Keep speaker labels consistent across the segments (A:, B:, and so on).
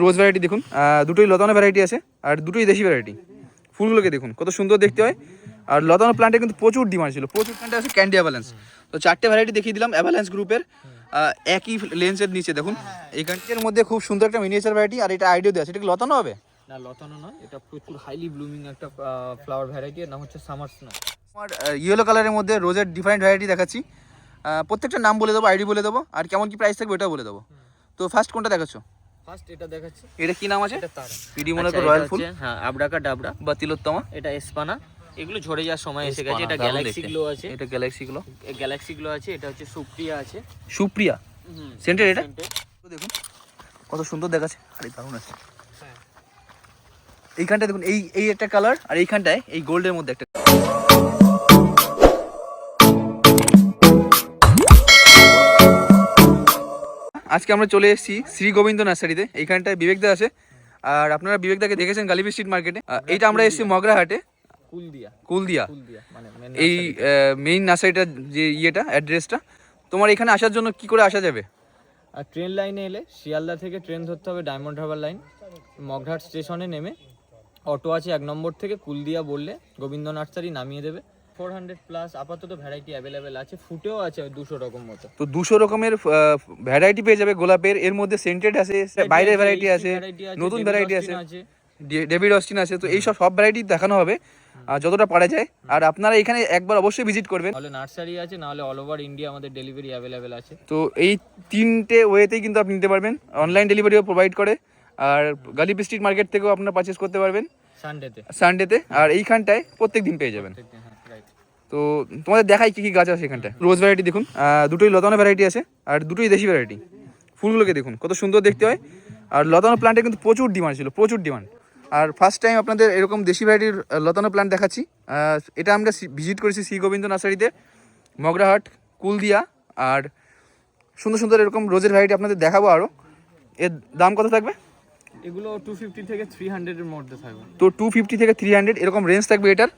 A: রোজ variety দেখুন, দুটোই লতানো ভ্যারাইটি আছে আর দুটোই দেশি ভ্যারাইটি। ফুলগুলোকে দেখুন কত সুন্দর দেখতে হয়। আর লতানো প্ল্যান্টে কিন্তু প্রচুর ডিমান্ড ছিল, প্রচুর প্ল্যান্টে আছে ক্যান্ডি অ্যাভালেন্স। তো চারটে ভ্যারাইটি দেখিয়ে দিলাম অ্যাভালেন্স গ্রুপের, একই লেন্সের নিচে দেখুন। এইখানটার মধ্যে খুব সুন্দর একটা মিনিয়েচার ভ্যারাইটি, আর এটা আইডিয়া দেওয়া আছে। এটা কি লতানো হবে?
B: না, লতানো নয়, এটা প্রচুর হাইলি ব্লুমিং একটা ফ্লাওয়ার ভ্যারাইটি। এর নাম হচ্ছে সামার স্নো।
A: আমার ইয়েলো কালারের মধ্যে রোজের ডিফারেন্ট ভ্যারাইটি দেখাচ্ছি। প্রত্যেকটা নাম বলে দেবো, আইডি বলে দেবো, আর কেমন কি প্রাইস থাকবে ওটাও বলে দেবো। তো ফার্স্ট কোনটা দেখাচ্ছ?
B: ফার্স্ট এটা দেখাচ্ছি।
A: এটা কি নাম আছে?
B: এটা তারা
A: পিডি মনে করো রয়্যাল ফুল।
B: হ্যাঁ, আবরাকা ডাবরা
A: বা তিলোত্তমা।
B: এটা এসপানা। এগুলো ঝরে যাওয়ার সময় এসে গেছে। এটা গ্যালাক্সি গ্লো আছে।
A: এটা গ্যালাক্সি গ্লো,
B: গ্যালাক্সি গ্লো আছে। এটা হচ্ছে সুপ্রিয়া আছে।
A: সুপ্রিয়া সেন্টার। এটা দেখুন কত সুন্দর দেখাচ্ছে, আরে দারুণ আছে। এইখানটায় দেখুন এই একটা কালার, আর এইখানটায় এই গোল্ডের মধ্যে একটা। আজকে আমরা চলে এসেছি শ্রী গোবিন্দ নার্সারিতে। এইখানটায় বিবেকদা আছে, আর আপনারা বিবেকদাকে দেখেছেন গালিবি স্ট্রিট মার্কেটে। এইটা আমরা এসেছি মগরাহাটে, কুলদিয়া
B: মানে
A: এই মেইন নার্সারিটা যে ইয়েটা অ্যাড্রেসটা। তোমার এখানে আসার জন্য কি করে আসা যাবে?
B: আর ট্রেন লাইনে এলে শিয়ালদা থেকে ট্রেন ধরতে হবে ডায়মন্ড হারবার লাইন, মগরাহাট স্টেশনে নেমে অটো আছে 1 নম্বর থেকে, কুলদিয়া বললে গোবিন্দ নার্সারি নামিয়ে দেবে। 400 প্লাস আপাতত ভ্যারাইটি অ্যাভেলেবেল আছে, ফুটেও আছে 200 রকম মতো।
A: তো 200 রকমের ভ্যারাইটি পেয়ে যাবে গোলাপের। এর মধ্যে সেন্টেড আছে, বাইরের ভ্যারাইটি আছে, নতুন ভ্যারাইটি আছে, ডেভিড অস্টিন আছে। তো এই সব ভ্যারাইটি দেখানো হবে আর যতটা পারা যায়। আর আপনারা এখানে একবার অবশ্যই ভিজিট করবেন।
B: তাহলে নার্সারি আছে, নাহলে অল ওভার ইন্ডিয়া আমাদের ডেলিভারি অ্যাভেলেবেল আছে।
A: তো এই 3টে ওয়েতেই কিন্তু আপনি নিতে পারবেন। অনলাইন ডেলিভারিও প্রোভাইড করে, আর গালিবি স্ট্রিট মার্কেট থেকেও আপনারা পারচেস করতে পারবেন সানডেতে। আর এইখানটায় প্রত্যেক দিন পেয়ে যাবেন। তো তোমাদের দেখাই কি কি গাছ আছে এখানটায়। রোজ ভ্যারাইটি দেখুন, দুটোই লতানো ভ্যারাইটি আছে আর দুটোই দেশি ভ্যারাইটি। ফুলগুলোকে দেখুন কত সুন্দর দেখতে হয়। আর লতানো প্ল্যান্টে কিন্তু প্রচুর ডিমান্ড ছিল, প্রচুর ডিমান্ড। আর ফার্স্ট টাইম আপনাদের এরকম দেশি ভ্যারাইটির লতানো প্ল্যান্ট দেখাচ্ছি। এটা আমরা ভিজিট করেছি শ্রী গোবিন্দ নার্সারিতে, মগরাহাট, কুলদিয়া। আর সুন্দর সুন্দর এরকম রোজের ভ্যারাইটি আপনাদের দেখাবো আরও। এর দাম কত থাকবে?
B: এগুলো 250 থেকে 300 এর মধ্যে থাকবে।
A: তো 250 থেকে 300 এরকম রেঞ্জ থাকবে এটার।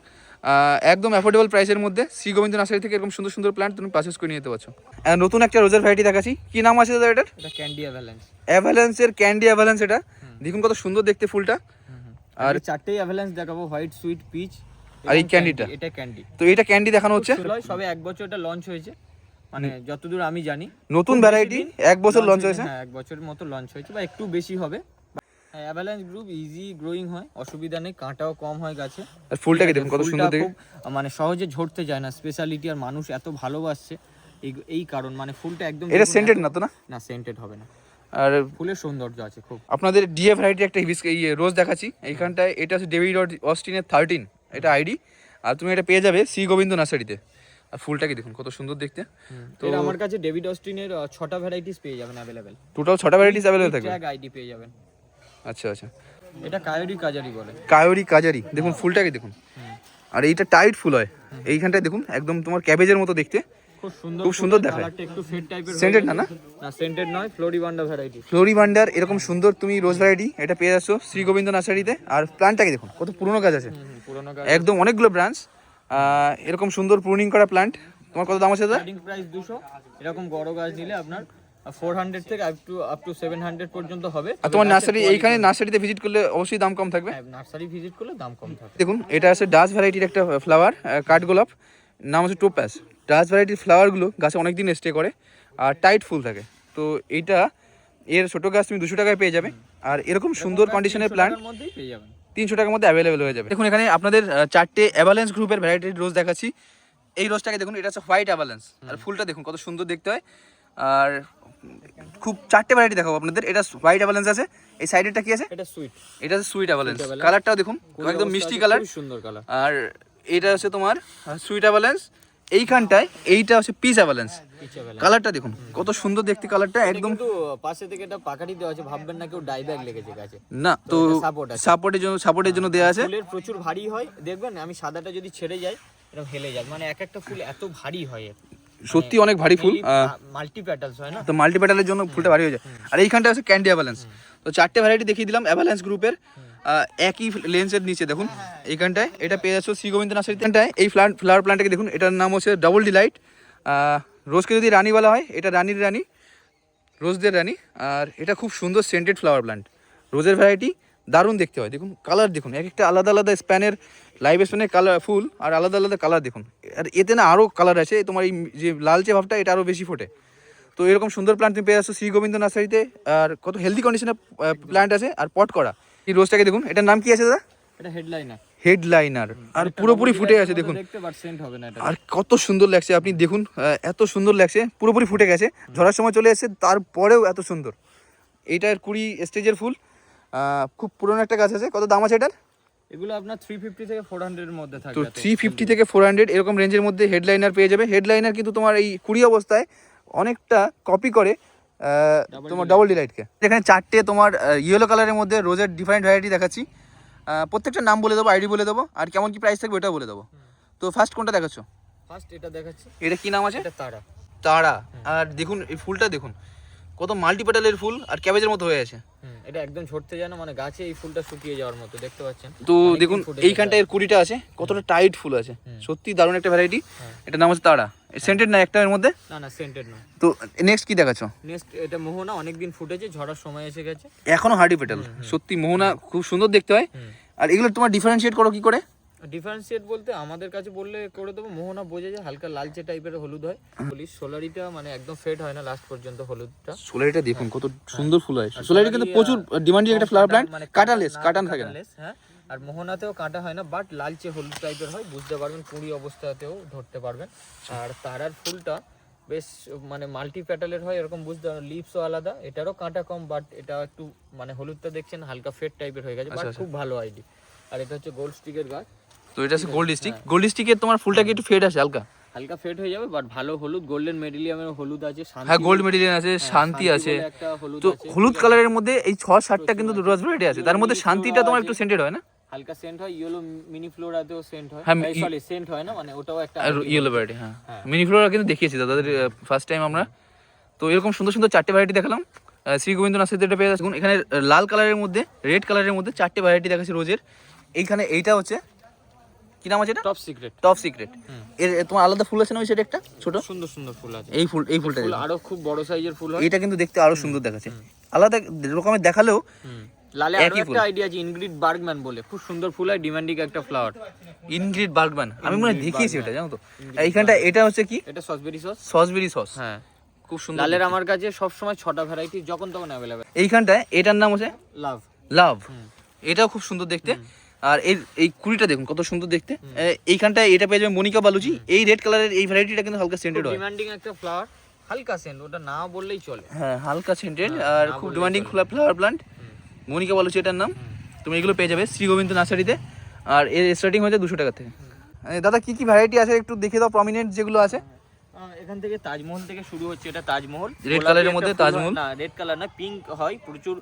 A: একদম অ্যাফোর্ডেবল প্রাইসের মধ্যে শ্রী গোবিন্দ নার্সারি থেকে এরকম সুন্দর সুন্দর প্ল্যান্ট তুমি পারচেজ করে নিতে পারছো। নতুন একটা রোজের ভ্যারাইটি দেখাচ্ছি। কি নাম আছে দাদা এটার?
B: এটা ক্যান্ডি অ্যাভালেন্স।
A: অ্যাভালেন্সের candy avalanche. এটা দেখুন কত সুন্দর দেখতে ফুলটা।
B: আর চারটেই অ্যাভালেন্স দেখাবো, হোয়াইট, সুইট, পিচ।
A: আর এই ক্যান্ডিটা,
B: এটা ক্যান্ডি।
A: তো এটা ক্যান্ডি দেখানো হচ্ছে।
B: সবে 1 বছর এটা লঞ্চ হয়েছে, মানে যতদূর আমি জানি
A: নতুন ভ্যারাইটি 1 বছর লঞ্চ হয়েছে।
B: হ্যাঁ, 1 বছরের মতো লঞ্চ হয়েছে বা একটু বেশি হবে। অ্যাভালেন্স গ্রুপ ইজি গ্রোয়িং হয়, অসুবিধা নেই, কাঁটাও কম হয় গাছে।
A: আর ফুলটাকে দেখুন কত সুন্দর দেখতে,
B: মানে সহজে ঝরতে যায় না, স্পেশালিটি। আর মানুষ এত ভালোবাসছে এই কারণ, মানে ফুলটা একদম।
A: এটা সেন্টেড না তো? না
B: সেন্টেড হবে না।
A: আর
B: ফুলের সৌন্দর্য আছে খুব।
A: আপনাদের ডিএ ভ্যারাইটি একটা রোজ দেখাচ্ছি এইখানটায়। এটা হচ্ছে ডেভিড অস্টিনের 13, এটা আইডি। আর তুমি এটা পেয়ে যাবে শ্রী গোবিন্দ নার্সারিতে। আর ফুলটাকে দেখুন কত সুন্দর দেখতে।
B: তো আমার কাছে ডেভিড অস্টিনের 6টা ভ্যারাইটিস পেয়ে যাবেন অ্যাভেলেবেল।
A: টোটাল 6টা ভ্যারাইটিস অ্যাভেলেবল থাকবে।
B: ট্যাগ আইডি পেয়ে যাবেন।
A: আচ্ছা আচ্ছা।
B: এটা কায়োরি কাজারি বলে।
A: কায়োরি কাজারি দেখুন, ফুলটাকে দেখুন। আর এইটা টাইট ফুল হয় এইখানটায় দেখুন, একদম তোমার ক্যাবেজের মতো দেখতে, খুব সুন্দর দেখায়।
B: একটু ফেড টাইপের।
A: সেন্টেড না? না
B: সেন্টেড নয়, ফ্লোরিবান্ডার ভ্যারাইটি।
A: ফ্লোরিবান্ডার এরকম সুন্দর তুমি রোজ ভ্যারাইটি এটা পেয়ে যাচ্ছ শ্রী গোবিন্দ নার্সারিতে। আর প্ল্যান্টটাকে দেখুন কত পুরনো গাছ আছে, একদম অনেকগুলো ব্রাঞ্চ, এরকম সুন্দর প্রুনিং করা প্ল্যান্ট। তোমার কত দাম আছে দাদা?
B: Starting price 200। এরকম বড় গাছ নিলে আপনার 400 থেকে আপ টু 700 পর্যন্ত হবে।
A: আর তোমার নার্সারি এইখানে নার্সারিতে ভিজিট করলে অবশ্যই দাম কম থাকবে।
B: নার্সারি ভিজিট করলে দাম কম থাকবে।
A: দেখুন এটা আছে ডাচ ভ্যারাইটির একটা ফ্লাওয়ার, কাঠগোলাপ, নাম হচ্ছে টোপাস। ডাচ ভ্যারাইটির ফ্লাওয়ারগুলো গাছে অনেক দিন স্টে করে আর টাইট ফুল থাকে। তো এইটা এর ছোটো গাছ তুমি 200 টাকায় পেয়ে যাবে। আর এরকম সুন্দর কন্ডিশনের প্ল্যান্ট 300 টাকার মধ্যে অ্যাভেলেবেল হয়ে যাবে। দেখুন এখানে আপনাদের 4টে অ্যাভালেন্স গ্রুপের ভ্যারাইটির রোজ দেখাচ্ছি। এই রোজটাকে দেখুন, এটা হচ্ছে হোয়াইট অ্যাভালেন্স। আর ফুলটা দেখুন কত সুন্দর দেখতে হয়। আর খুব 4টে ভ্যারাইটি দেখাবো আপনাদের। এটা হোয়াইট অ্যাভালেন্স আছে, এই সাইডেরটা কি আছে?
B: এটা সুইট।
A: এটা হচ্ছে সুইট অ্যাভালেন্স। কালারটাও দেখুন একদম মিষ্টি কালার,
B: সুন্দর কালার।
A: আর এটা হচ্ছে তোমার সুইট অ্যাভালেন্স। এইখানটায় এইটা হচ্ছে পিচ অ্যাভালেন্স। কালারটা দেখুন কত সুন্দর দেখতে, কালারটা একদম।
B: কিন্তু পাশে থেকে এটা পাকাটি দেওয়া আছে, ভাববেন না কেউ ডাই ব্যাগ লেগেছে গাছে।
A: না, তো সাপোর্টের জন্য দেওয়া আছে।
B: ফুলের প্রচুর ভারী হয়, দেখবেন আমি সাদাটা যদি ছেড়ে যায় এরকম হেলে যায়, মানে এক একটা ফুল এত ভারী হয়।
A: সত্যি অনেক ভারী ফুল,
B: মাল্টি প্যাটালস হয় না,
A: তো মাল্টি প্যাটালের জন্য ফুলটা ভারী হয়ে যায়। আর এইখানটা আছে ক্যান্ডি অ্যাভালেন্স। তো 4টে ভ্যারাইটি দেখিয়ে দিলাম অ্যাভালেন্স গ্রুপের, একই লেন্সের নিচে দেখুন। এইখানটায় এটা পেয়ে যাচ্ছ শ্রী গোবিন্দ নার্সারিতে। এই ফ্লাওয়ার প্ল্যান্টটাকে দেখুন, এটার নাম হচ্ছে ডাবল ডিলাইট। রোজকে যদি রানী বলা হয়, এটা রানীর রানী, রোজদের রানী। আর এটা খুব সুন্দর সেন্টেড ফ্লাওয়ার প্ল্যান্ট। রোজের ভ্যারাইটি দারুণ দেখতে হয়। দেখুন কালার দেখুন, এক একটা আলাদা আলাদা স্প্যানের, লাইভ স্প্যানের কালার ফুল আর আলাদা আলাদা কালার দেখুন। আর এতে না আরও কালার আছে, তোমার এই যে লালচে ভাবটা এটা আরও বেশি ফোটে। তো এরকম সুন্দর প্ল্যান্ট তুমি পেয়ে যাচ্ছ শ্রী গোবিন্দ নার্সারিতে। আর কত হেলদি কন্ডিশনের প্ল্যান্ট আছে আর পট করা। এই রোজটাকে দেখুন, এটার নাম কি আছে দাদা?
B: এটা হেডলাইনার।
A: হেডলাইনার, আর পুরোপুরি ফুটে আছে দেখুন।
B: দেখতে বাট সেন্ট হবে না এটা।
A: আর কত সুন্দর লাগছে, আপনি দেখুন এত সুন্দর লাগছে, পুরোপুরি ফুটে গেছে, ঝরার সময় চলে এসেছে, তারপরেও এত সুন্দর। এইটার 20 স্টেজের ফুল, খুব পুরনো একটা গাছ আছে। কত দাম আছে এটার?
B: এগুলো আপনার 350 থেকে 400 এর মধ্যে
A: তো
B: থাকবে।
A: 350 থেকে 400 এরকম রেঞ্জের মধ্যে হেডলাইনার পেয়ে যাবে। হেডলাইনার কিন্তু তোমার এই 20 অবস্থায় অনেকটা কপি করে তোমার ডাবল ডিলাইটকে। এখানে 4টে তোমার ইয়েলো কালারের মধ্যে রোজের ডিফারেন্ট ভ্যারাইটি দেখাচ্ছি। প্রত্যেকটা নাম বলে দেবো, আইডি বলে দেবো, আর কেমন কি প্রাইস থাকবে ওটাও বলে দেবো। তো ফার্স্ট কোনটা দেখাচ্ছ?
B: ফার্স্ট এটা দেখাচ্ছি।
A: এটা কি নাম আছে?
B: এটা তারা।
A: তারা। আর দেখুন এই ফুলটা দেখুন, কত মাল্টিপেটালের ফুল আর ক্যাবেজের মতো হয়ে আছে।
B: এটা একদম ঝরতে যায় না, মানে গাছে এই ফুলটা শুকিয়ে যাওয়ার মতো দেখতে পাচ্ছেন।
A: তো দেখুন এইখানটা এর 20টা আছে, কতটা টাইট ফুল আছে, সত্যি দারুণ একটা ভ্যারাইটি। এটার নাম হচ্ছে তারা। সেন্টেড না একটা এর মধ্যে?
B: না না সেন্টেড না।
A: তো নেক্সট কি দেখাচ্ছ?
B: নেক্সট এটা মোহনা, অনেকদিন ফুটেছে, ঝরার সময় এসে গেছে,
A: এখনো হার্ডি পেটাল। সত্যি মোহনা খুব সুন্দর দেখতে হয়। আর এগুলো তোমার ডিফারেন্সিয়েট করো কি করে?
B: ডিফারেন্সিয়েট বলতে আমাদের কাছে বললে করে দেবো। মোহনা বোঝা যায় হালকা লালচে টাইপের হলুদ হয়। বলি সোলারিটা মানে একদম ফেড হয় না লাস্ট পর্যন্ত হলুদটা।
A: সোলারিটা দেখুন কত সুন্দর ফুল হয়। সোলারি কিন্তু প্রচুর ডিমান্ডিং একটা ফ্লাওয়ার প্ল্যান্ট, কাটালেস, কাটান থাকে না।
B: হ্যাঁ, আর মোহনাতেও কাটা হয় না, বাট লালচে হলুদ টাইপের হয়, বুঝতে পারবেন, কুড়ি অবস্থাতেও ধরতে পারবেন। আর তারার ফুলটা বেশ মানে মাল্টি প্যাটালের হয়, এরকম বুঝতে পারবেন। লিভসও আলাদা, এটারও কাঁটা কম, বাট এটা একটু মানে হলুদটা দেখছেন হালকা ফেড টাইপের হয়ে গেছে, বাট খুব ভালো আইডি। আর এটা হচ্ছে গোল্ড স্টিকের গাছ।
A: তো এটা হচ্ছে গোল্ড স্টিক। গোল্ড স্টিকের তোমার ফুলটা কি একটু ফেড আছে হালকা?
B: হালকা ফেড হয়ে যাবে, বাট ভালো হলুদ, গোল্ডেন মেডিলিয়ামের হলুদ আছে।
A: হ্যাঁ গোল্ড মেডিলিয়ান আছে, শান্তি আছে।
B: একটা হলুদ
A: তো
B: আছে।
A: হলুদ কালারের মধ্যে এই 6-7টা কিন্তু রোজ ভ্যারাইটি আছে, তার মধ্যে শান্তিটা তোমার একটু সেন্টেড হয় না?
B: হালকা সেন্ট হয়। ইয়েলো মিনি ফ্লোরাতেও সেন্ট হয়।
A: হ্যাঁ,
B: সরি সেন্ট হয় না, মানে ওটাও একটা
A: ইয়েলো ভ্যারাইটি। হ্যাঁ মিনি ফ্লোরা কিন্তু দেখিয়েছি দাদাদের ফার্স্ট টাইম আমরা। তো এরকম সুন্দর সুন্দর 4টে ভ্যারাইটি দেখালাম শ্রী গোবিন্দ নার্সারিতে পেয়ে যাচ্ছেন। এখানে লাল কালারের মধ্যে, রেড কালারের মধ্যে 4টে ভ্যারাইটি দেখাচ্ছি রোজের। এইখানে এইটা হচ্ছে কি নাম আছে এটা?
B: Top secret.
A: Top secret. এর তোমার আলাদা ফুল আছে না ওই সাইডে একটা ছোট?
B: সুন্দর সুন্দর ফুল আছে।
A: এই ফুলটা
B: ফুল আরো খুব বড় সাইজের ফুল হয়।
A: এটা কিন্তু দেখতে আরো সুন্দর দেখাচ্ছে, আলাদা রকমের দেখালেও।
B: লালে আরো একটা আইডিয়া আছে, ইনগ্রিড বার্গম্যান বলে, খুব সুন্দর ফুল হয়, ডিমান্ডিং একটা ফ্লাওয়ার।
A: ইনগ্রিড বার্গম্যান, আমি মনে হয় দেখিয়েছি এটা, জানো তো। এইখানটা এটা হচ্ছে কি?
B: এটা সসবেরি সস।
A: সসবেরি সস।
B: হ্যাঁ
A: খুব সুন্দর।
B: লালের আমার কাছে সব সময় 6টা ভ্যারাইটি যখন তখন अवेलेबल।
A: এইখানটায় এটার নাম হচ্ছে
B: লাভ।
A: লাভ। এটাও খুব সুন্দর দেখতে। আর এই 20টা দেখুন কত সুন্দর দেখতে। এইখানটায় এটা পেয়ে যাবে মনিকা বালুচি। এই রেড কালারের এই ভ্যারাইটিটা কিন্তু হালকা সেন্টেড হয়,
B: ডিমান্ডিং একটা ফ্লাওয়ার, হালকা সেন্ট, ওটা না বললেই চলে।
A: হ্যাঁ হালকা সেন্টেড আর খুব demanding flower plant, Monica Bellucci এটার নাম। তুমি এগুলো পেয়ে যাবে শ্রী গোবিন্দ নার্সারিতে। আর এর স্টার্টিং হচ্ছে 200 টাকা থেকে। দাদা কি কি ভ্যারাইটি আছে একটু দেখে দাও, প্রমিনেন্ট যেগুলো আছে।
B: এখান থেকে তাজমহল থেকে শুরু হচ্ছে। এটা তাজমহল,
A: রেড কালারের মধ্যে তাজমহল।
B: না রেড কালার না, পিঙ্ক হয়, প্রচুর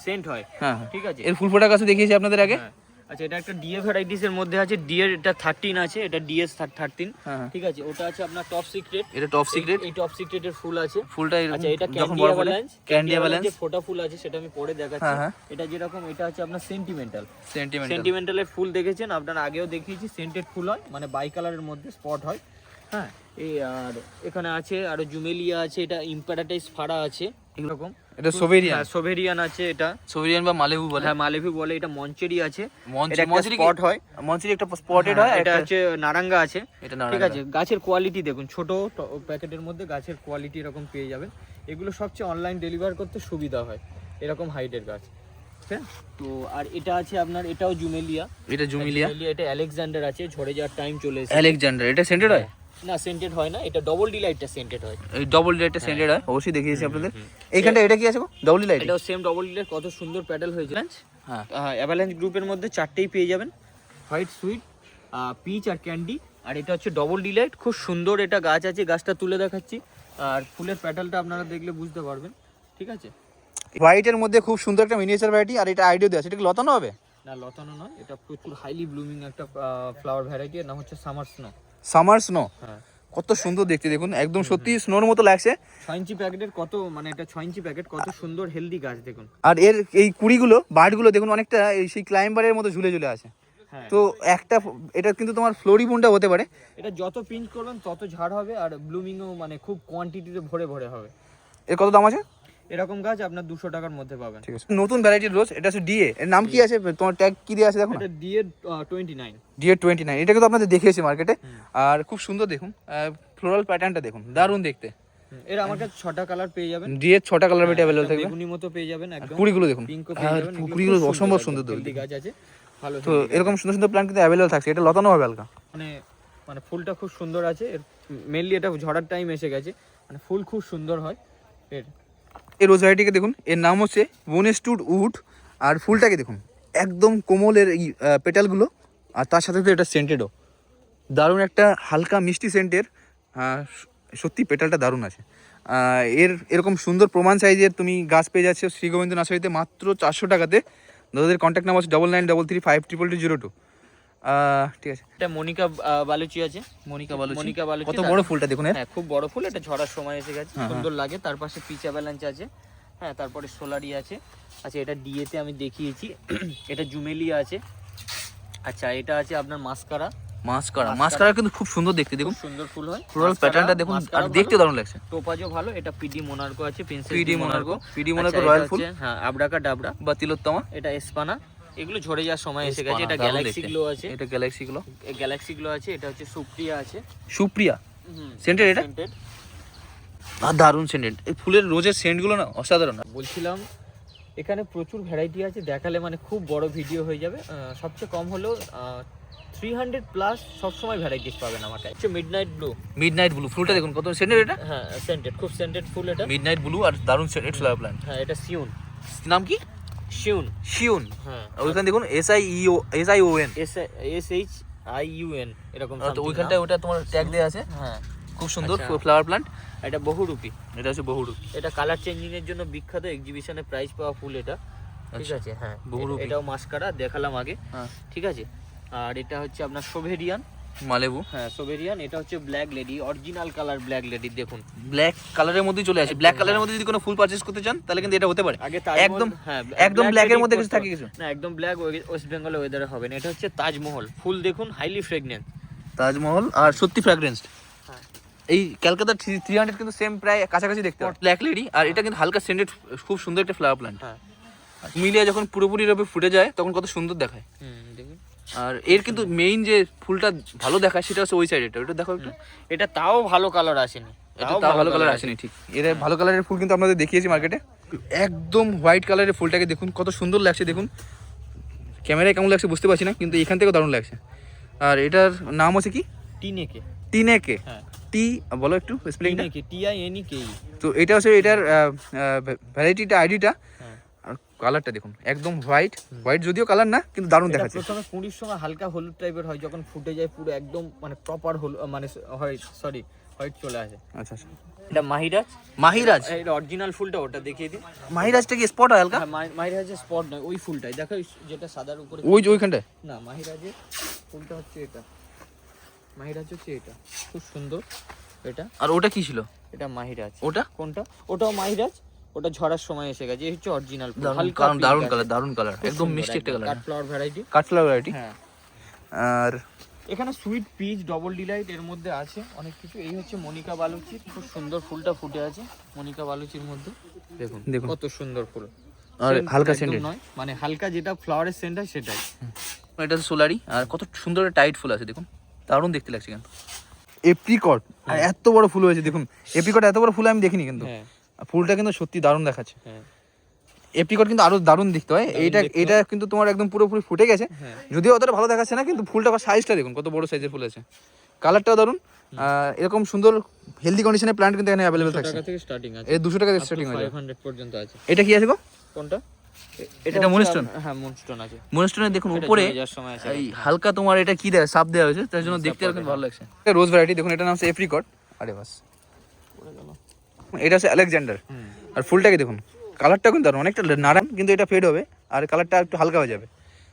B: সেন্ট হয়।
A: হ্যাঁ
B: ঠিক আছে।
A: এর ফুল ফোটা গাছ দেখিয়েছি আপনাদের আগে।
B: আচ্ছা এটা একটা ডিএ ভ্যারাইটিস এর মধ্যে আছে। ডিএর এটা 13 আছে, এটা ডিএস 13। ঠিক আছে। ওটা আছে আপনার টপ সিক্রেট।
A: এটা টপ সিক্রেট।
B: এই টপ সিক্রেটের ফুল আছে
A: ফুলটা।
B: আচ্ছা এটা
A: যখন
B: ক্যান্ডি
A: বড় ফোটে
B: অ্যাভালাঞ্চ।
A: ক্যান্ডি অ্যাভালাঞ্চ
B: যে ফোটা ফুল আছে সেটা আমি পরে দেখাচ্ছি। এটা যেরকম, এটা আছে আপনার সেন্টিমেন্টাল। সেন্টিমেন্টালের ফুল দেখেছেন আপনারা, আগেও দেখিয়েছি। সেন্টেড ফুল হয়, মানে বাই কালারের মধ্যে স্পট হয়। হ্যাঁ এই আর এখানে আছে আরো জুমেলিয়া আছে, এটা ইম্পারাটাইস ফাড়া আছে এরকম।
A: এটা সোভেরিয়ান।
B: সোভেরিয়ান আছে, এটা
A: সোভেরিয়ান বা মালেভু বলে।
B: হ্যাঁ মালেভি বলে। এটা মঞ্চেরি আছে,
A: এটা
B: মঞ্চেরি স্পট হয়।
A: মঞ্চেরি একটা স্পটেড হয়।
B: এটা হচ্ছে নারাঙ্গা আছে।
A: এটা
B: ঠিক আছে। গাছের কোয়ালিটি দেখুন, ছোট প্যাকেটের মধ্যে গাছের কোয়ালিটি এরকম পেয়ে যাবেন। এগুলো সবচেয়ে অনলাইন ডেলিভার করতে সুবিধা হয়, এরকম হাইটের গাছ। হ্যাঁ তো আর এটা আছে আপনার, এটাও জুমেলিয়া।
A: এটা জুমেলিয়া।
B: এটা আলেকজান্ডার আছে, ঝরে যাওয়ার টাইম চলে এসেছে।
A: আলেকজান্ডার এটা সেন্টেড হয়
B: না, সেন্টেড হয় না, এটা ডবল ডিলাইটটা সেন্টেড হয়।
A: এই ডবল ডিলাইটটা সেন্টেড হয়, অবশ্যই দেখিয়েছি আপনাদের। এইখানটা এটা কি আছে গো? Double delight.
B: এটাও সেম ডবল ডিলাইট, কত সুন্দর প্যাডেল হয়েছে।
A: হ্যাঁ
B: অ্যাভালাঞ্চ গ্রুপের মধ্যে 4টেই পেয়ে যাবেন, হোয়াইট সুইট, পিচ আর ক্যান্ডি। আর এটা হচ্ছে ডবল ডিলাইট, খুব সুন্দর এটা গাছ আছে। গাছটা তুলে দেখাচ্ছি, আর ফুলের প্যাটালটা আপনারা দেখলে বুঝতে পারবেন। ঠিক আছে।
A: হোয়াইটের মধ্যে খুব সুন্দর একটা মিনিয়েচার ভ্যারাইটি। আর এটা আইডিয়া দেওয়া আছে, এটা কি লতানো হবে?
B: না লতানো নয়, এটা প্রচুর হাইলি ব্লুমিং একটা ফ্লাওয়ার ভ্যারাইটি। এর নাম হচ্ছে সামার স্নো।
A: Summer snow.
B: হ্যাঁ
A: কত সুন্দর দেখতে দেখুন, একদম সত্যি স্নোর মতো লাগছে।
B: 6 ইঞ্চি প্যাকেটের, কত মানে এটা 6 ইঞ্চি প্যাকেট, কত সুন্দর হেলদি গাছ দেখুন।
A: আর এর এই কুড়িগুলো, বার্ডগুলো দেখুন অনেকটা এই সেই ক্লাইম্বারের মতো ঝুলে ঝুলে আছে। তো একটা এটা কিন্তু তোমার ফ্লোরিবুন্ডা হতে পারে।
B: এটা যত পিঞ্চ করবেন তত ঝাড় হবে, আর ব্লুমিংও মানে খুব কোয়ান্টিটিতে ভরে ভরে হবে।
A: এর কত দাম আছে?
B: এরকম গাছ আপনার 200 টাকার মধ্যে পাবেন।
A: ঠিক আছে, নতুন ভ্যারাইটির রোজ, এটা হচ্ছে ডিএ, এর নাম কি আছে তোমার, ট্যাগ কি দেওয়া আছে দেখো না,
B: এটা ডিএ 29।
A: ডিএ 29, এটা কিন্তু আপনাদের দেখিয়েছি মার্কেটে। আর খুব সুন্দর দেখুন, ফ্লোরাল প্যাটার্নটা দেখুন, দারুণ দেখতে।
B: এর আমার কাছে 6টা কালার পেয়ে যাবেন,
A: ডিএ 6টা কালার বেটে অ্যাভেলেবল থাকবে।
B: বেগুনি মতো পেয়ে যাবেন একদম,
A: কুড়িগুলো দেখুন,
B: পিঙ্কও পেয়ে যাবেন,
A: কুড়িগুলো অসম্ভব সুন্দর
B: হেলদি গাছ আছে ভালো।
A: তো এরকম সুন্দর সুন্দর প্ল্যান্ট কিন্তু অ্যাভেলেবল থাকছে, এটা লতানো হবে হালকা,
B: মানে ফুলটা খুব সুন্দর আছে এর, মেনলি এটা ঝড়ার টাইম এসে গেছে, মানে ফুল খুব সুন্দর হয় এর।
A: এই রোজ ভ্যারাইটিকে দেখুন, এর নাম হচ্ছে বোনেস্টুড উড, আর ফুলটাকে দেখুন একদম কোমলের এই পেটালগুলো, আর তার সাথে সাথে এটা সেন্টেডও দারুণ, একটা হালকা মিষ্টি সেন্টের, সত্যি পেটালটা দারুণ আছে। এরকম সুন্দর প্রমাণ সাইজের তুমি গাছ পেয়ে যাচ্ছে শ্রী গোবিন্দ নার্সারিতে মাত্র 400 টাকাতে। দাদাদের কন্ট্যাক্ট নাম্বার হচ্ছে 9933352202। ঠিক আছে,
B: এটা মনিকা বালুচি আছে,
A: মনিকা বালুচি,
B: মনিকা বালুচি
A: কত বড় ফুলটা দেখুন।
B: হ্যাঁ খুব বড় ফুল, এটা ঝরার সময় এসে গেছে, সুন্দর লাগে। তার পাশে পিচা ব্যালেন্স আছে, হ্যাঁ তারপরে সোলারি আছে। আচ্ছা এটা ডিএতে আমি দেখিয়েছি। এটা জুমেলিয়া আছে। আচ্ছা এটা আছে আপনার মাস্কারা কিন্তু খুব সুন্দর দেখতে, দেখুন
A: সুন্দর ফুল হয়, ফ্লোরাল প্যাটার্নটা দেখুন, আর দেখতে দারুণ লাগছে।
B: টোপাজও ভালো। এটা পিডি মোনার্কো আছে,
A: পিডি মোনার্কো রয়্যাল ফুল,
B: হ্যাঁ আবরাকা ডাবরা
A: বা তিলোত্তমা,
B: এটা এসপানা, এগুলো ঝরে যাওয়ার সময় এসে গেছে। এটা গ্যালাক্সি গ্লো আছে,
A: এটা গ্যালাক্সি গ্লো
B: আছে। এটা হচ্ছে সুপ্রিয়া আছে,
A: সুপ্রিয়া সেন্টেড, এটা আর দারুণ সেন্টেড। এই ফুলের রোজের সেন্টগুলো না অসাধারণ।
B: বলছিলাম এখানে প্রচুর ভ্যারাইটি আছে, দেখালে মানে খুব বড় ভিডিও হয়ে যাবে। সবচেয়ে কম হলো 300 প্লাস সবসময় ভ্যারাইটিস পাবেন আমার কাছে। মিডনাইট ব্লু ফুলটা দেখুন কত সেন্টেড, এটা হ্যাঁ সেন্টেড, খুব সেন্টেড ফুল এটা,
A: মিডনাইট ব্লু, আর দারুণ সেন্টেড ফ্লাওয়ার প্ল্যান্ট।
B: হ্যাঁ এটা শিউন,
A: নাম কি? শিউন, হ্যাঁ ওইখানে দেখুন SION
B: এরকম,
A: তো ওইখানটায় ওটা তোমার ট্যাগ দেয়া আছে। হ্যাঁ খুব সুন্দর ফ্লাওয়ার প্ল্যান্ট।
B: এটা বহুরূপী,
A: এটা হচ্ছে বহুরূপী,
B: এটা কালার চেঞ্জিং এর জন্য বিখ্যাত, এক্সিবিশনে প্রাইজ পাওয়া ফুল এটা। ঠিক আছে, হ্যাঁ বহুরূপী, এটাও মাস্কারা দেখালাম আগে। ঠিক আছে, আর এটা হচ্ছে আপনার সোভেরিয়ান
A: মালেবু,
B: হ্যাঁ সোভেরিয়ান। এটা হচ্ছে black lady, original colour black lady, দেখুন
A: ব্ল্যাক কালারের মধ্যেই চলে আসে। ব্ল্যাক কালারের মধ্যে যদি কোনো ফুল পারচেজ করতে চান তাহলে কিন্তু এটা হতে পারে।
B: আগে
A: একদম একদম ব্ল্যাক এর মধ্যে কিছু থাকে কিছু
B: না, একদম ব্ল্যাক ওয়েস্ট বেঙ্গলের ওয়েদারে হবে না। এটা হচ্ছে তাজমহল ফুল, দেখুন হাইলি ফ্রেগনেন্ট
A: তাজমহল, আর সত্যি ফ্র্যাগ্রেন্সড। এই ক্যালকাটা 300 কিন্তু সেম প্রায় কাছাকাছি দেখতে পাচ্ছ, ব্ল্যাক লেডি। আর এটা কিন্তু হালকা সেন্টেড, খুব সুন্দর একটা ফ্লাওয়ার প্ল্যান্ট। মিলিয়া যখন পুরোপুরি রূপে ফুটে যায় তখন কত সুন্দর দেখায়। আর এর কিন্তু মেইন যে ফুলটা ভালো দেখায় সেটা হচ্ছে ওই সাইডেটা, ওটা দেখো একটু।
B: এটা তাও ভালো কালার আসেনি,
A: তাও ভালো কালার আসেনি, ঠিক। এর ভালো কালারের ফুল কিন্তু আপনাদের দেখিয়েছি মার্কেটে। একদম হোয়াইট কালারের ফুলটাকে দেখুন কত সুন্দর লাগছে, দেখুন ক্যামেরায় কেমন লাগছে বুঝতে পারছি না, কিন্তু এখান থেকেও দারুণ লাগছে। আর এটার নাম হচ্ছে কি? টিনেকে।
B: হ্যাঁ
A: টি বলো একটু স্পেলিংটা।
B: TINEKE।
A: তো এটা হচ্ছে এটার ভ্যারাইটিটা, আইডিটা। আর কালারটা দেখুন একদম হোয়াইট, যদিও কালার না কিন্তু দারুণ দেখাচ্ছে।
B: প্রথমে কুঁড়ির সময় হালকা হলুদ টাইপের হয়, যখন ফুটে যায় পুরো একদম মানে প্রপার হলুদ, মানে হোয়াইট চলে আসে।
A: আচ্ছা আচ্ছা,
B: এটা মাহিরাজ, এটা অরিজিনাল ফুলটা, ওটা দেখিয়ে দিই।
A: মাহিরাজটা কি স্পট হয় হালকা?
B: মাহিরাজের স্পট নয়, ওই ফুলটাই দেখো, যেটা সাদার উপরে,
A: ওইখানটায়
B: না। মাহিরাজের ফুলটা হচ্ছে এটা, মাহিরাজ হচ্ছে এটা, খুব সুন্দর এটা।
A: আর ওটা কি ছিল?
B: এটা মাহিরাজ।
A: ওটা
B: কোনটা? ওটাও মাহিরাজ, ওটা ঝরার সময় এসে গেছে। এই হচ্ছে অরিজিনাল ফুল, হালকা
A: দারুণ কালার, একদম মিষ্টি একটা কালার,
B: কাঠফ্লাওয়ার ভ্যারাইটি।
A: হ্যাঁ, আর
B: এখানে সুইট পিচ, ডবল ডিলাইট, এর মধ্যে আছে অনেক কিছু। এই হচ্ছে মনিকা বালুচি, খুব সুন্দর ফুলটা ফুটে আছে মনিকা বালুচির মধ্যে, দেখুন কত সুন্দর ফুল।
A: আর হালকা সেন্টেড
B: নয়, মানে হালকা যেটা ফ্লাওয়ারের সেন্ট হয় সেটাই।
A: এটা সোলারি, আর কত সুন্দর টাইট ফুল আছে দেখুন, দারুণ দেখতে লাগছে। কিন্তু এপ্রিকট, আর এত বড় ফুল হয়েছে দেখুন। এপ্রিকট এত বড় ফুল আমি দেখিনি, কিন্তু ফুলটা কিন্তু সত্যি দারুণ দেখাচ্ছে। এপ্রিকট কিন্তু আরো দারুণ দেখতে হয়। এটা কিন্তু তোমার একদম পুরোপুরি ফুটে গেছে, যদিও অতটা ভালো দেখাচ্ছে না, কিন্তু ফুলটা বা সাইজটা দেখুন কত বড় সাইজের ফুল আছে, কালারটাও দারুণ। এরকম সুন্দর হেলদি কন্ডিশনের প্ল্যান্ট কিন্তু এখানে অ্যাভেলেবল থাকছে।
B: 200 টাকা থেকে স্টার্টিং আছে,
A: এই 200 টাকা থেকে স্টার্টিং আছে,
B: 500 পর্যন্ত আছে।
A: এটা কি আছে গো?
B: কোনটা?
A: এটা মুনস্টোন।
B: হ্যাঁ মুনস্টোন আছে।
A: মুনস্টোনে দেখুন উপরে এই হালকা তোমার এটা কি দেয়, সাপ দেওয়া হয়েছে, তার জন্য দেখতে আর ভালো লাগছে। এটা রোজ ভ্যারাইটি, দেখুন এটা নাম হচ্ছে এপ্রিকট। আরে বাস, এটা হচ্ছে আলেকজান্ডার। আর ফুলটাকে দেখুন, কালারটা কিন্তু দারুণ, অনেকটা নারায়ণ, কিন্তু এটা ফেড হবে আর কালারটা একটু হালকা হয়ে যাবে।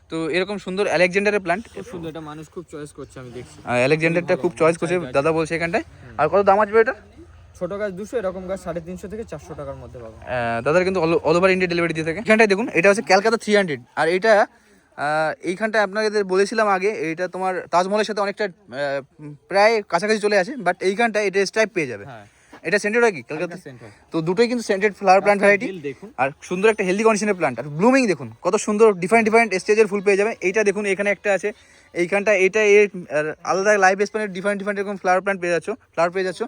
A: তো এরকম সুন্দর আলেকজান্ডারের প্ল্যান্ট,
B: সুন্দর, এটা মানুষ খুব চয়েস করছে, আমি দেখছি।
A: আলেকজান্ডারটা খুব চয়েস করছে দাদা বলছে এখানটায়। আর কত দাম আসবে এটা?
B: ছোট গাছ 200, এরকম গাছ 350 থেকে 400 টাকার মধ্যে পাবেন।
A: দাদার কিন্তু অল ওভার ইন্ডিয়া ডেলিভারি দিয়ে থাকে। এখানটায় দেখুন, এটা হচ্ছে ক্যালকাটা 300, আর এটা এইখানটায় আপনাদের বলেছিলাম আগে, এটা তোমার তাজমহলের সাথে অনেকটা প্রায় কাছাকাছি চলে আসে, বাট এইখানটায় এটা স্ট্রাইপ পেয়ে যাবে। এটা সেন্টেড হয় কি কলকাতা?
B: scent হয়।
A: তো দুটোই কিন্তু scented flower plant variety,
B: Bill দেখুন
A: আর সুন্দর একটা হেলদি কন্ডিশনের প্ল্যান্ট। আর ব্লুমিং দেখুন কত সুন্দর, ডিফারেন্ট ডিফারেন্ট স্টেজের ফুল পেয়ে যাবে। এইটা দেখুন এখানে একটা আছে, এইখানটা এটা এর আলাদা লাইফ স্প্যানের ডিফারেন্ট ডিফারেন্ট এরকম ফ্লাওয়ার প্ল্যান্ট পেয়ে যাচ্ছ, ফ্লাওয়ার পেয়ে যাচ্ছ,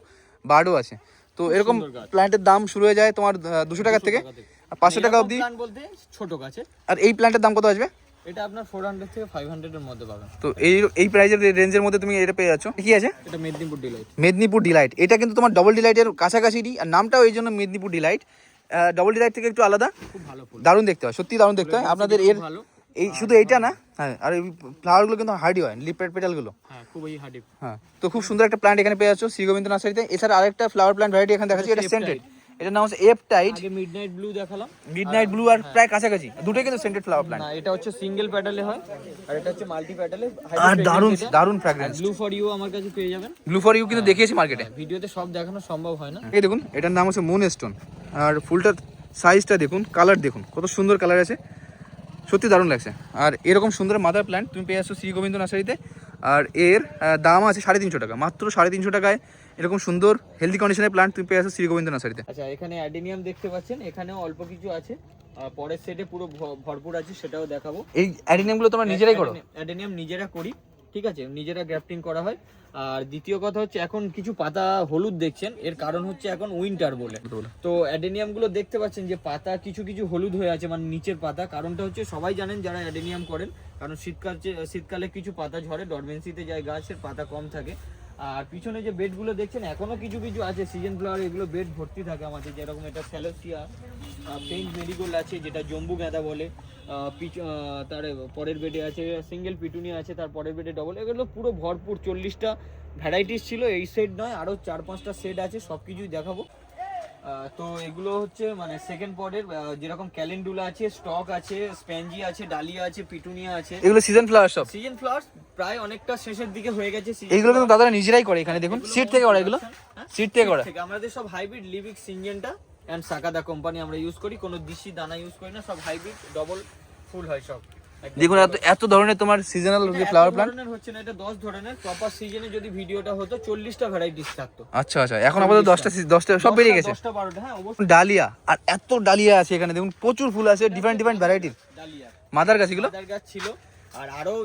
A: বার্ডও আছে। তো এরকম
B: সুন্দর গাছ।
A: প্ল্যান্টের দাম শুরু হয়ে যায় তোমার 200 টাকা থেকে আর 500 টাকা অবধি।
B: প্ল্যান্ট বলতে ছোট গাছে,
A: আর এই প্ল্যান্টের দাম কত আসবে?
B: এটা আপনার 400 থেকে 500 এর মধ্যে পাবেন।
A: তো এই প্রাইজের রেঞ্জের মধ্যে তুমি এটা পেয়ে যাচ্ছ। কি আছে?
B: এটা মেদিনীপুর ডিলাইট।
A: মেদিনীপুর ডিলাইট, এটা কিন্তু তোমার ডবল ডিলাইটের কাছাকাছি, আর নামটাও এই জন্য মেদিনীপুর ডিলাইট। ডবল ডিলাইট থেকে একটু আলাদা,
B: খুব ভালো ফুল,
A: দারুণ দেখতে হয়, সত্যি দারুণ দেখতে হয়। আপনাদের এর
B: ভালো।
A: এই শুধু এইটা না, হ্যাঁ, আর এই ফ্লাওয়ারগুলো কিন্তু হার্ডি হয়, লিপ পেটালগুলো।
B: হ্যাঁ, খুবই হার্ডি।
A: হ্যাঁ, তো খুব সুন্দর একটা প্ল্যান্ট এখানে পেয়ে যাচ্ছ শ্রী গোবিন্দ নার্সারিতে। এছাড়া আরেকটা ফ্লাওয়ার প্ল্যান্ট ভ্যারাইটি এখানে দেখাচ্ছি, এটা সেন্টেড, এটার নাম হচ্ছে এফ টাইড।
B: আগে মিডনাইট ব্লু দেখালাম,
A: মিডনাইট ব্লু আর প্রায় কাছাকাছি, দুটোই কিন্তু সেন্টেড ফ্লাওয়ার প্ল্যান্ট।
B: না এটা হচ্ছে সিঙ্গেল প্যাটালে হয়, আর এটা হচ্ছে মাল্টি প্যাটালে।
A: আর দারুণ দারুণ ফ্র্যাগ্রেন্স।
B: ব্লু ফর ইউ আমার কাছে পেয়ে যাবেন।
A: ব্লু ফর ইউ কিন্তু দেখিয়েছি মার্কেটে,
B: ভিডিওতে সব দেখানো সম্ভব হয় না।
A: এই দেখুন এটার নাম হচ্ছে মুন স্টোন। আর ফুলটার সাইজটা দেখুন, কালার দেখুন কত সুন্দর কালার আছে, সত্যি দারুণ লাগছে। আর এরকম সুন্দর মাদার প্ল্যান্ট তুমি পেয়ে আসছো শ্রী গোবিন্দ নার্সারিতে। আর এর দাম আছে 350 টাকা, মাত্র 350 টাকায় এরকম সুন্দর হেলদি কন্ডিশনের প্ল্যান্ট তুমি পেয়ে আসছো শ্রী গোবিন্দ নার্সারিতে।
B: আচ্ছা, এখানে অ্যাডেনিয়াম দেখতে পাচ্ছেন, এখানেও অল্প কিছু আছে, পরের সেটে পুরো ভরপুর আছে, সেটাও দেখাবো।
A: এই অ্যাডিনিয়ামগুলো তোমরা নিজেরাই করো?
B: অ্যাডেনিয়াম নিজেরা করি, ঠিক আছে, নিজেরা গ্রাফটিং করা হয়। আর দ্বিতীয় কথা হচ্ছে এখন কিছু পাতা হলুদ দেখছেন, এর কারণ হচ্ছে এখন উইন্টার বলে। তো অ্যাডেনিয়াম গুলো দেখতে পাচ্ছেন যে পাতা কিছু কিছু হলুদ হয়ে আছে, মানে নিচের পাতা। কারণটা হচ্ছে সবাই জানেন যারা অ্যাডেনিয়াম করেন, কারণ শীতকালে কিছু পাতা ঝরে, ডরমেন্সিতে যায় গাছের, পাতা কম থাকে। আর পিছনে যে বেডগুলো দেখছেন এখনো কিছু কিছু আছে সিজন ফ্লাওয়ার, এগুলো বেড ভর্তি থাকে আমাদের, যেরকম এটা স্যালোসিয়া, পেইন্ট মেরিগোল্ড আছে যেটা জম্বু গাঁদা বলে, তার পরের বেডে আছে সিঙ্গেল পিটুনিয়া আছে, তার পরের বেডে ডবল, এগুলো পুরো ভরপুর 40টা ভ্যারাইটিস ছিল। এই সেট নয়, আরও 4-5টা সেট আছে, সব কিছুই দেখাবো। তো এগুলো হচ্ছে মানে সেকেন্ড পডের, যেরকম ক্যালেন্ডুলা আছে, স্টক আছে, স্প্যানজি আছে, ডালিয়া আছে, পিটুনিয়া আছে।
A: এগুলো সিজন ফ্লাওয়ার সব?
B: সিজন ফ্লাওয়ার প্রায় অনেকটা শেষের দিকে হয়ে গেছে।
A: এইগুলো কিন্তু দাদারা নিজেরাই করে, এখানে দেখুন সিড থেকে করা, এগুলো সিড থেকে করা।
B: আমাদের সব হাইব্রিড, লিভিক সিনজেন্টা এন্ড সাকাদা কোম্পানি আমরা ইউজ করি, কোনো দেশি দানা ইউজ করি না, সব হাইব্রিড, ডবল ফুল হয় সব।
A: দেখুন এত ধরনের তোমার সিজনাল যে ফ্লাওয়ার প্ল্যান্ট
B: হচ্ছে না, এটা 10 ধরনের। প্রপার সিজনে যদি ভিডিওটা হতো 40টা ভ্যারাইটিস থাকতো।
A: আচ্ছা আচ্ছা, এখন আপাতত 10টা সব বেরিয়ে গেছে।
B: 10টা-12টা, হ্যাঁ অবশ্যই।
A: ডালিয়া, আর এত ডালিয়া আছে এখানে দেখুন, প্রচুর ফুল আছে, ডিফারেন্ট ডিফারেন্ট ভ্যারাইটির
B: ডালিয়া
A: মাদার গাছ, এগুলো
B: মাদার গাছ ছিল। আর আরো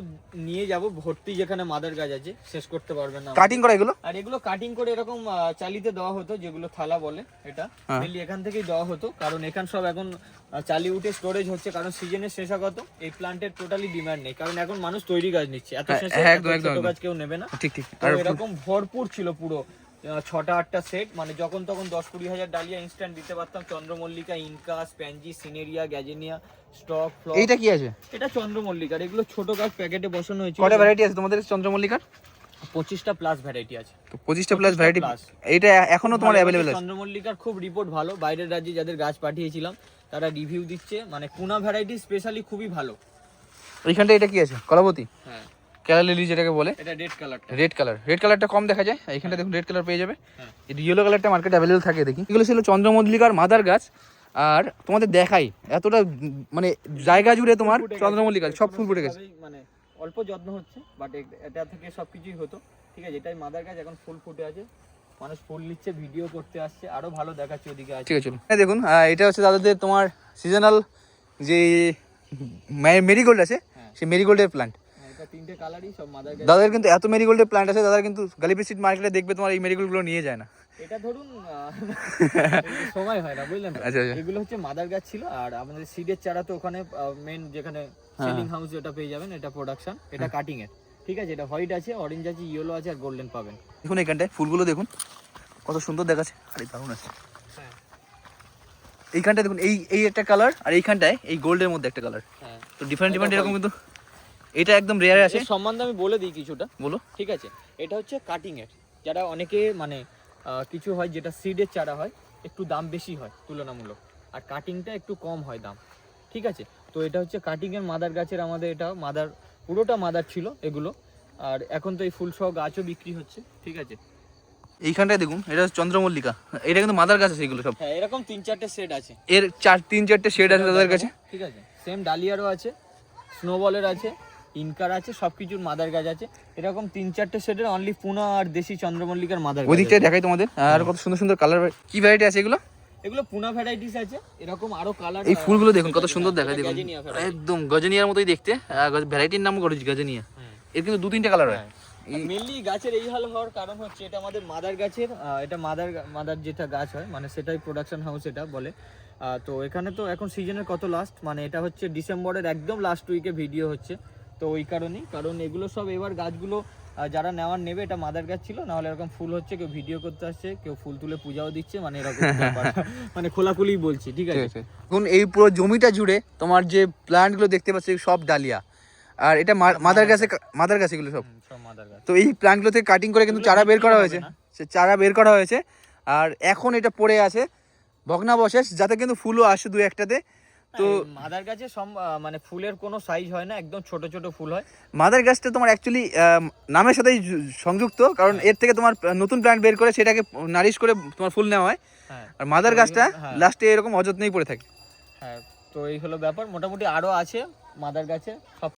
B: নিয়ে যাব ভর্তি, যেখানে মাদার গাছ আছে শেষ করতে পারবেন না।
A: কাটিং করা এগুলো?
B: আর এগুলো কাটিং করে এরকম চালিতে দেওয়া হতো, যেগুলো থালা বলে, এটা মেনলি এখান থেকেই দেওয়া হতো, কারণ এখান সব এখন চালি উঠে স্টোরেজ হচ্ছে, কারণ সিজনের শেষাগত এই প্লান্টের টোটালি ডিমান্ড নেই, কারণ এখন মানুষ তৈরি গাছ নিচ্ছে, এত শেষে ছোট গাছ কেউ নেবে না।
A: ঠিক ঠিক।
B: আর এরকম ভরপুর ছিল পুরো 6টা-8টা সেট, মানে যখন তখন 20-20 হাজার ডালিয়া ইনস্ট্যান্ট দিতে পারতাম। চন্দ্রমল্লিকা, ইনকা, স্প্যানজি, সিনেরিয়া, গ্যাজেনিয়া, স্টক, ফ্লক।
A: এইটা কি আছে?
B: এটা চন্দ্রমল্লিকার, এগুলো ছোট গাছ প্যাকেটে বসানো হয়েছে।
A: কয়টা ভ্যারাইটি আছে তোমাদের চন্দ্রমল্লিকার?
B: 25টা প্লাস ভ্যারাইটি আছে।
A: তো 25টা প্লাস ভ্যারাইটি এটা এখনো তোমার अवेलेबल আছে?
B: চন্দ্রমল্লিকার খুব রিপোর্ট ভালো, বাইরের রাজ্যে যাদের গাছ পাঠিয়েছিলাম তারা রিভিউ দিচ্ছে, মানে পুনা ভ্যারাইটি স্পেশালি খুবই ভালো।
A: এইখানটা এটা কি আছে? কলাবতী,
B: হ্যাঁ,
A: কেরালা লিলি যেটাকে বলে।
B: এটা রেড কালারটা।
A: রেড কালারটা কম দেখা যায়, এইখানটা দেখুন রেড কালার পেয়ে যাবে।
B: হ্যাঁ,
A: এই ইয়েলো কালারটা মার্কেটে अवेलेबल থাকে দেখি। এগুলো ছিল চন্দ্রমল্লিকার মাদার গাছ। আর তোমাদের দেখাই এতটা মানে জায়গা জুড়ে তোমার চন্দ্রমল্লিকা সব ফুল ফুটে গেছে,
B: মানে অল্প যত্ন হচ্ছে, বাট এটা থেকে সবকিছুই হতো, ঠিক আছে। এটাই মাদার গাছ, এখন ফুল ফুটে আছে, মানুষ ফুল নিচ্ছে, ভিডিও করতে আসছে, আরো ভালো দেখাচ্ছে ওদিকে আছে।
A: ঠিক আছে চলুন। দেখুন এটা হচ্ছে দাদাদের তোমার সিজনাল যে মেরিগোল্ড আছে, সেই মেরিগোল্ডের প্ল্যান্ট।
B: এটা 3টে কালারই সব মাদার গাছ।
A: দাদার কিন্তু এত মেরিগোল্ডের প্ল্যান্ট আছে, দাদার কিন্তু গালিপি স্ট্রিট মার্কেটে দেখবে তোমার এই মেরিগোল্ডগুলো নিয়ে যায় না।
B: এটা ধরুন সময় হয় না, বুঝলেন?
A: আচ্ছা আচ্ছা,
B: এগুলো হচ্ছে মাদার গাছ ছিল। আর আমাদের সিডের চারা তো ওখানে মেন যেখানে সেলিং হাউস, এটা পেয়ে যাবেন, এটা প্রোডাকশন, এটা কাটিং এর, ঠিক আছে। এটা হোয়াইট আছে, অরেঞ্জ আছে, ইয়েলো আছে, আর গোল্ডেন পাবেন।
A: দেখুন এখানটায় ফুলগুলো দেখুন কত সুন্দর দেখাচ্ছে, আরে দারুণ আছে।
B: হ্যাঁ,
A: এইখানটায় দেখুন এই একটা কালার, আর এইখানটায় এই গোল্ডের মধ্যে একটা কালার।
B: হ্যাঁ,
A: তো ডিফারেন্ট ডিফারেন্ট এরকম, কিন্তু এটা একদম রেয়ার আছে।
B: এর সম্বন্ধে আমি বলে দিই কিছুটা,
A: বলো।
B: ঠিক আছে। এটা হচ্ছে কাটিং এর, যারা অনেকে মানে কিছু হয় যেটা সিডের চারা হয় একটু দাম বেশি হয় তুলনামূলক, আর কাটিংটা একটু কম হয় দাম, ঠিক আছে। তো এটা হচ্ছে কাটিং এর মাদার গাছের, আমাদের এটা মাদার, পুরোটা মাদার ছিল এগুলো। আর এখন তো এই ফুল সহ গাছও বিক্রি হচ্ছে, ঠিক আছে।
A: এইখানটায় দেখুন এটা হচ্ছে চন্দ্রমল্লিকা, এটা কিন্তু মাদার গাছ আছে এগুলো সব।
B: হ্যাঁ, এরকম 3-4টে সেট আছে,
A: এর 3-4টে শেড আছে তাদের কাছে,
B: ঠিক আছে। সেম ডালিয়ারও আছে, স্নোবলের আছে, ইনকার আছে, সব কিছুর মাদার গাছ আছে। এরকম 3-4টে সেটের অনলি পুনা আর দেশি চন্দ্রমল্লিকার মাদার গাছ
A: ওদিকটাই
B: আছে।
A: দেখাই তোমাদের। আর কত সুন্দর সুন্দর কালার, কি ভ্যারাইটি আছে এগুলো?
B: এগুলো পুনা ভ্যারাইটিস আছে, এরকম আরো কালার।
A: এই ফুলগুলো দেখুন কত সুন্দর দেখায়, দেখুন একদম গজনিয়ার মতোই দেখতে। ভ্যারাইটির নাম গজনিয়া। এর কিন্তু 2-3টে কালার হয়।
B: মেনলি গাছের এই হাল হওয়ার কারণ হচ্ছে এটা আমাদের মাদার গাছের, এটা মাদার যেটা গাছ হয় মানে সেটাই প্রোডাকশন হাউস এটা বলে। তো এখানে তো এখন সিজনের কত লাস্ট, মানে এটা হচ্ছে ডিসেম্বরের একদম লাস্ট উইকে ভিডিও হচ্ছে। তো ওই কারণেই, কারণ এগুলো সব এবার গাছগুলো যারা নেওয়ার নেবে, এটা মাদার গাছ ছিল, না হলে এরকম ফুল হচ্ছে, কেউ ভিডিও করতে আসছে, কেউ ফুল তুলে পূজাও দিচ্ছে, মানে এরকম ব্যাপার। মানে খোলাখুলি বলছি, ঠিক আছে।
A: এখন এই পুরো জমিটা জুড়ে তোমার যে প্ল্যান্টগুলো দেখতে পাচ্ছ সব ডালিয়া, আর এটা মাদার গাছ এগুলো সব।
B: মাদার গাছ।
A: তো এই প্ল্যান্টগুলো থেকে কাটিং করে কিন্তু চারা বের করা হয়েছে, সে চারা বের করা হয়েছে। আর এখন এটা পড়ে আছে ভগ্নাবশেষ, যাতে কিন্তু ফুলও আসে 2-1টাতে। তো
B: মাদার গাছে মানে ফুলের কোনো সাইজ হয় না, একদম ছোট ছোট ফুল হয়।
A: মাদার গাছটা তোমার অ্যাকচুয়ালি নামের সাথেই সংযুক্ত, কারণ এর থেকে তোমার নতুন প্ল্যান্ট বের করে সেটাকে নারিশ করে তোমার ফুল নেওয়া হয়। আর মাদার গাছটা লাস্টে এরকম অযত্নেই পড়ে থাকে।
B: হ্যাঁ, তো এই হলো ব্যাপার। মোটামুটি আরো আছে মাদার গাছে, সব